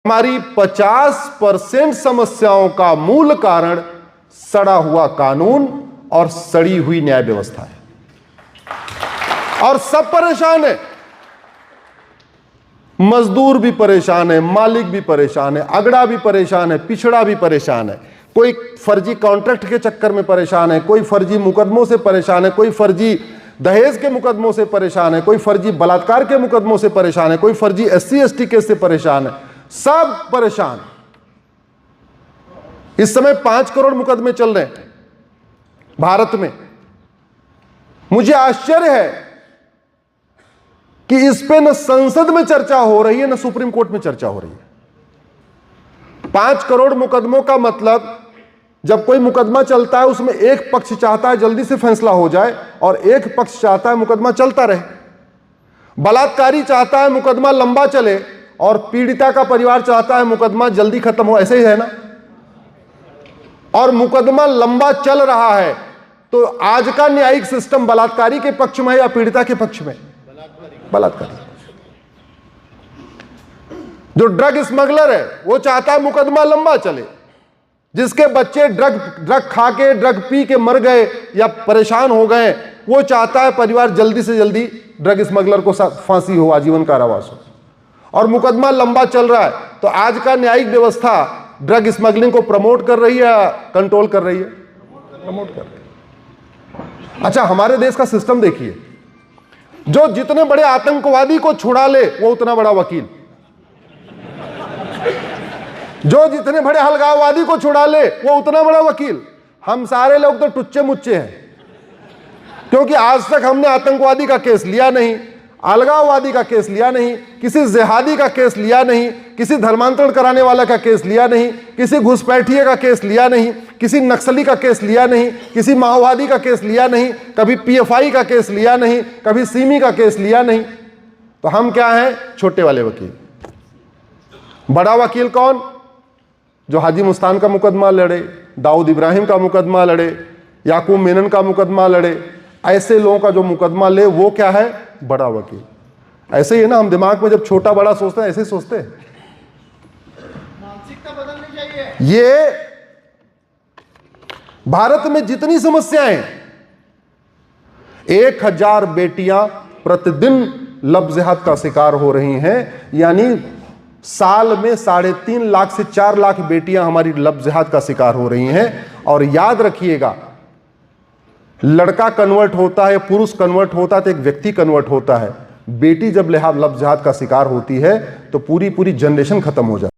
हमारी 50% समस्याओं का मूल कारण सड़ा हुआ कानून और सड़ी हुई न्याय व्यवस्था है। और सब परेशान है, मजदूर भी परेशान है, मालिक भी परेशान है, अगड़ा भी परेशान है, पिछड़ा भी परेशान है। कोई फर्जी कॉन्ट्रैक्ट के चक्कर में परेशान है, कोई फर्जी मुकदमों से परेशान है, कोई फर्जी दहेज के मुकदमों से परेशान है, कोई फर्जी बलात्कार के मुकदमों से परेशान है, कोई फर्जी SC ST केस से परेशान है। सब परेशान। इस समय 5 करोड़ मुकदमे चल रहे हैं भारत में। मुझे आश्चर्य है कि इस पे न संसद में चर्चा हो रही है, न सुप्रीम कोर्ट में चर्चा हो रही है। 5 करोड़ मुकदमों का मतलब, जब कोई मुकदमा चलता है उसमें एक पक्ष चाहता है जल्दी से फैसला हो जाए और एक पक्ष चाहता है मुकदमा चलता रहे। बलात्कारी चाहता है मुकदमा लंबा चले और पीड़िता का परिवार चाहता है मुकदमा जल्दी खत्म हो। ऐसे ही है ना? और मुकदमा लंबा चल रहा है तो आज का न्यायिक सिस्टम बलात्कारी के पक्ष में है या पीड़िता के पक्ष में? बलात्कारी। जो ड्रग स्मगलर है वो चाहता है मुकदमा लंबा चले। जिसके बच्चे ड्रग खा के, ड्रग पी के मर गए या परेशान हो गए, वो चाहता है परिवार जल्दी से जल्दी ड्रग स्मगलर को फांसी हो, आजीवन कारावास हो। और मुकदमा लंबा चल रहा है तो आज का न्यायिक व्यवस्था ड्रग स्मगलिंग को प्रमोट कर रही है या कंट्रोल कर रही है? प्रमोट कर रही है। अच्छा, हमारे देश का सिस्टम देखिए, जो जितने बड़े आतंकवादी को छुड़ा ले वो उतना बड़ा वकील, जो जितने बड़े अलगाववादी को छुड़ा ले वो उतना बड़ा वकील। हम सारे लोग तो टुच्चे मुच्चे हैं, क्योंकि आज तक हमने आतंकवादी का केस लिया नहीं, अलगाववादी का केस लिया नहीं, किसी जिहादी का केस लिया नहीं, किसी धर्मांतरण कराने वाला का केस लिया नहीं, किसी घुसपैठिए का केस लिया नहीं, किसी नक्सली का केस लिया नहीं, किसी माओवादी का केस लिया नहीं, कभी PFI का केस लिया नहीं, कभी सिमी का केस लिया नहीं। तो हम क्या हैं? छोटे वाले वकील। बड़ा वकील कौन? जो हाजी मुस्तान का मुकदमा लड़े, दाऊद इब्राहिम का मुकदमा लड़े, याकूब मेनन का मुकदमा लड़े। ऐसे लोगों का जो मुकदमा ले वो क्या है? बड़ा वकील। ऐसे ही है ना, हम दिमाग में जब छोटा बड़ा सोचते हैं ऐसे ही सोचते हैं। मानसिकता बदलनी चाहिए। ये भारत में जितनी समस्याएं, 1000 बेटियां प्रतिदिन लव जिहाद का शिकार हो रही हैं। यानी साल में 3.5 लाख से 4 लाख बेटियां हमारी लव जिहाद का शिकार हो रही हैं। और याद रखिएगा, लड़का कन्वर्ट होता है, पुरुष कन्वर्ट होता है तो एक व्यक्ति कन्वर्ट होता है। बेटी जब लव जिहाद का शिकार होती है तो पूरी जनरेशन खत्म हो जाती है।